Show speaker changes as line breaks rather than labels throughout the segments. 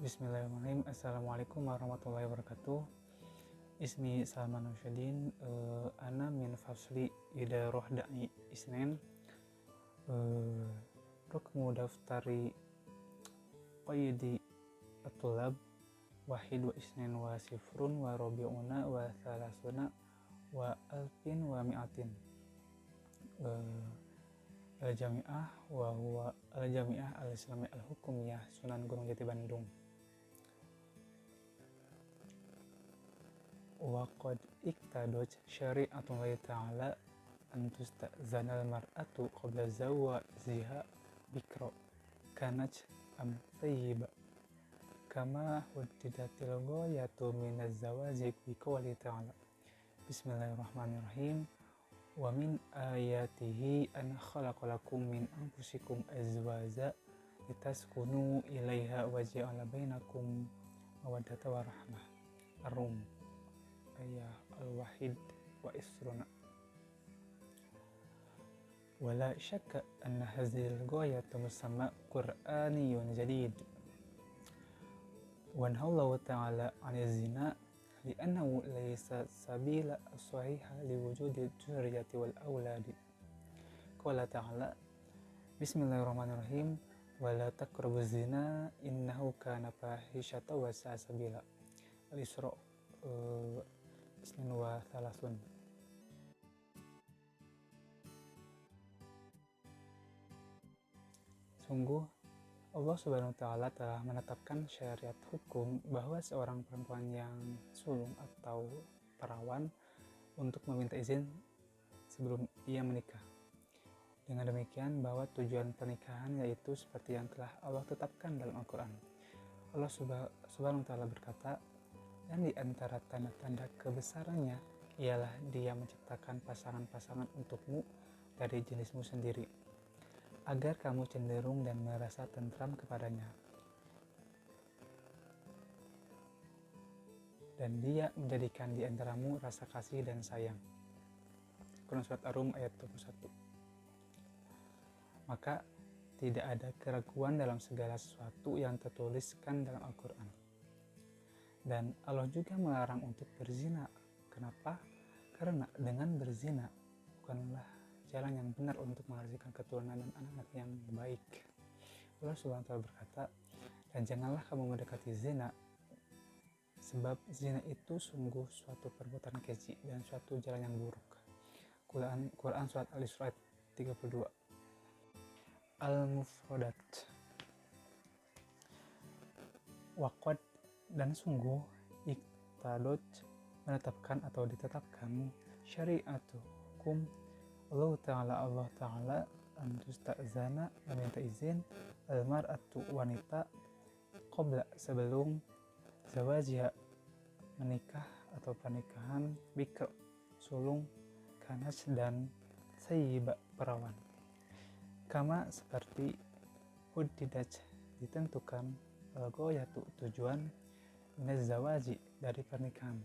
Bismillahirrahmanirrahim. Assalamualaikum warahmatullahi wabarakatuh. Ismi Salman Rashidin. Ana min fasli ida rohda'i isnen. Rukmu daftari qayyidi at-tulab wahid wa isnen wa sifrun wa robi'una wa salasuna wa alfin wa mi'atin. Al-Jami'ah wa huwa Al-Jami'ah Al-Islamiyah Al-Hukumiyah Sunan Gunung Jati Bandung. Wa qad iktadaj syari'atullahi ta'ala an tusta'zana al-mar'atu qabla zawajiha bikra kanat am thayyiba kama huddidatil ghayatu minaz zawaji bi qouli ta'ala. Bismillahirrahmanirrahim. Wa min ayatihi an khalaqalakum min anfusikum azwaja litaskunu ilaiha wa ja'ala bainakum mawaddata wa rahmah. Ar-Rum ayah al-wahid wa isruna. Wala syakka anna hazil ghayatu musamma qur'aniyun jadid wa nahallahu ta'ala 'anil zina li'annahu laysa sabila sahiha liwujudi dzurriyyati wal auladi. Qala ta'ala Bismillahirrahmanirrahim wala taqrabuz zina innahu kana fahishatan wa sa'a sabila. Al-Isra isnin wa thalathun. Sungguh Allah Subhanahu wa Ta'ala telah menetapkan syariat hukum bahwa seorang perempuan yang sulung atau perawan untuk meminta izin sebelum ia menikah. Dengan demikian bahwa tujuan pernikahan yaitu seperti yang telah Allah tetapkan dalam Al-Quran. Allah Subhanahu wa Ta'ala berkata, dan di antara tanda-tanda kebesarannya ialah Dia menciptakan pasangan-pasangan untukmu dari jenismu sendiri, agar kamu cenderung dan merasa tentram kepadanya. Dan Dia menjadikan di antaramu rasa kasih dan sayang. Quran Surat Ar-Rum ayat 21. Maka tidak ada keraguan dalam segala sesuatu yang tertuliskan dalam Al-Quran. Dan Allah juga melarang untuk berzina. Kenapa? Karena dengan berzina bukanlah jalan yang benar untuk menghasilkan keturunan dan anak-anak yang baik. Allah Subhanahu wa Ta'ala berkata, dan janganlah kamu mendekati zina, sebab zina itu sungguh suatu perbuatan keji dan suatu jalan yang buruk. Quran Surat Al-Isra 32. Al-Mufradat. Waqad dan sungguh iktadot menetapkan atau ditetapkan syariatu hukum Allah Ta'ala antusta'zana meminta izin al-mar'atu wanita qabla sebelum zawajiha menikah atau pernikahan bikr sulung kanas dan sayyiba perawan kama seperti huddidaj ditentukan al-ghayatu tujuan minaz zawaji dari pernikahan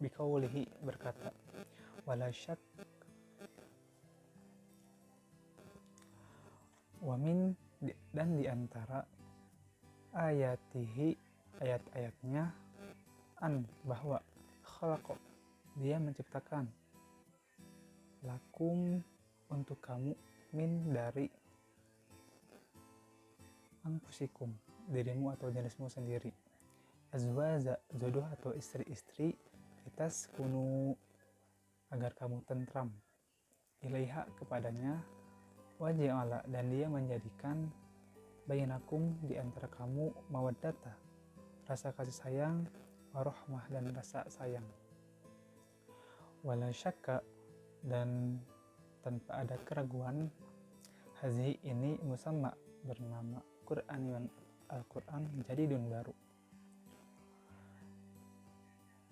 biqaulihi berkata wala syak wamin dan diantara ayatihi ayat-ayatnya an bahwa khalaqo Dia menciptakan lakum untuk kamu min dari anfusikum dirimu atau jenismu sendiri azwaja jodoh atau istri-istri litas kunu agar kamu tentram ilaiha kepadanya waja'ala dan Dia menjadikan bainakum di antara kamu mawaddata rasa kasih sayang warahmah dan rasa sayang wala syakka dan tanpa ada keraguan hazi ini musamma bernama Qur'aniyun Al-Quran jadidun baru.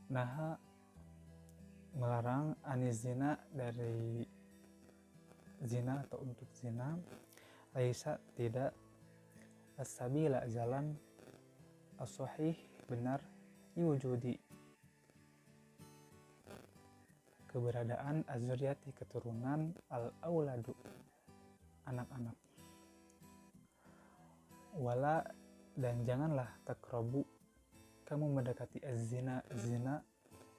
Naha melarang anizina dari zina atau untuk zina laisa tidak as-sabila jalan as-sahih benar iwujudi keberadaan az-zurriyati keturunan al-auladu anak-anak wala Dan janganlah takrobu, kamu mendekati zina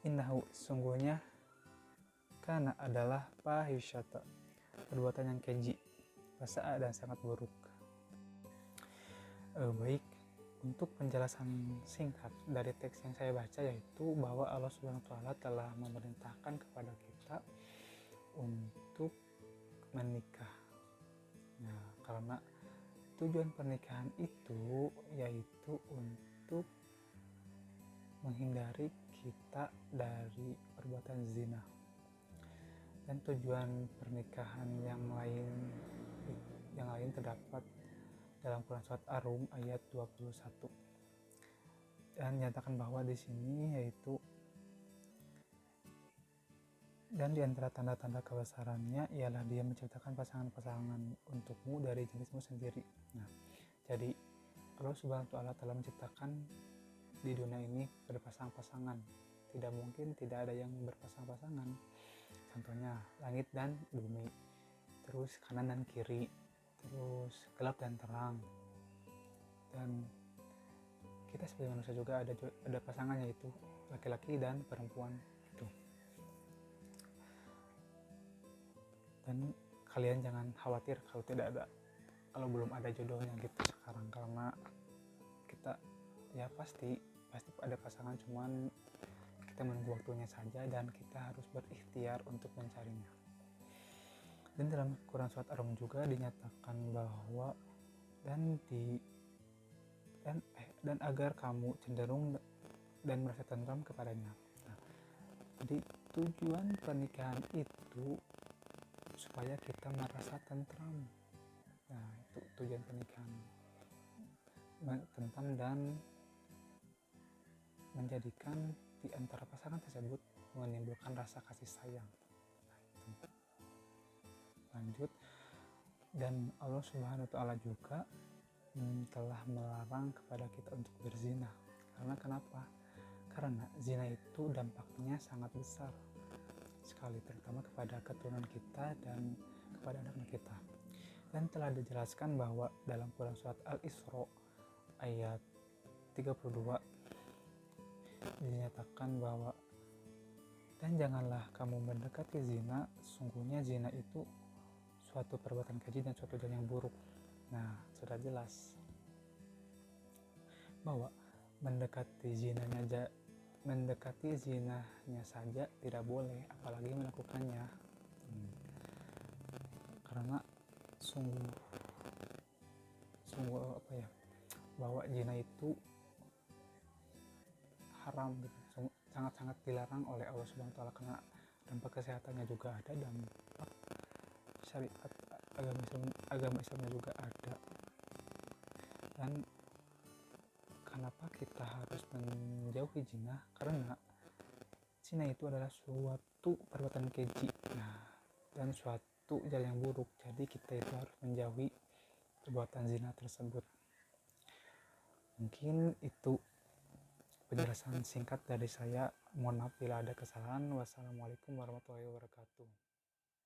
innahu, sungguhnya karena adalah fahisyata, perbuatan yang keji, fasa'a, dan sangat buruk. Baik, untuk penjelasan singkat dari teks yang saya baca, yaitu bahwa Allah Subhanahu wa Ta'ala telah memerintahkan kepada kita untuk menikah. Nah, karena tujuan pernikahan itu yaitu untuk menghindari kita dari perbuatan zina. Dan tujuan pernikahan yang lain terdapat dalam Quran surat Ar-Rum ayat 21. Dan nyatakan bahwa di sini yaitu, dan di antara tanda-tanda kebesarannya ialah Dia menciptakan pasangan-pasangan untukmu dari jenismu sendiri. Nah, jadi Allah Subhanahu wa Ta'ala telah menciptakan di dunia ini berpasang-pasangan. Tidak mungkin tidak ada yang berpasang-pasangan. Contohnya langit dan bumi, terus kanan dan kiri, terus gelap dan terang. Dan kita sebagai manusia juga ada pasangannya, yaitu laki-laki dan perempuan itu. Dan kalian jangan khawatir kalau belum ada jodohnya gitu sekarang, karena kita ya pasti ada pasangan, cuman kita menunggu waktunya saja dan kita harus berikhtiar untuk mencarinya. Dan dalam Quran surat Ar-Rum juga dinyatakan bahwa dan agar kamu cenderung dan merasa tentram kepadanya. Nah, jadi tujuan pernikahan itu supaya kita merasa tentram. Nah, itu tujuan pernikahan, tentram dan menjadikan di antara pasangan tersebut menimbulkan rasa kasih sayang. Nah, itu. Lanjut, dan Allah Subhanahu wa Ta'ala juga telah melarang kepada kita untuk berzina. Karena kenapa? Karena zina itu dampaknya sangat besar sekali, terutama kepada keturunan kita dan kepada anak-anak kita. Dan telah dijelaskan bahwa dalam Quran surat Al-Isra ayat 32 dinyatakan bahwa, dan janganlah kamu mendekati zina, sungguhnya zina itu suatu perbuatan keji dan suatu hal yang buruk. Nah, sudah jelas bahwa mendekati zinanya saja tidak boleh, apalagi melakukannya. Karena sungguh bahwa zina itu haram gitu, sangat-sangat dilarang oleh Allah Subhanahu wa Ta'ala, karena dampak kesehatannya juga ada, dampak syariat agama Islamnya juga ada. Dan kenapa kita harus menjauhi zina? Karena zina itu adalah suatu perbuatan keji, dan suatu hal yang buruk. Jadi kita itu harus menjauhi perbuatan zina tersebut. Mungkin itu penjelasan singkat dari saya. Mohon maaf bila ada kesalahan. Wassalamualaikum warahmatullahi wabarakatuh.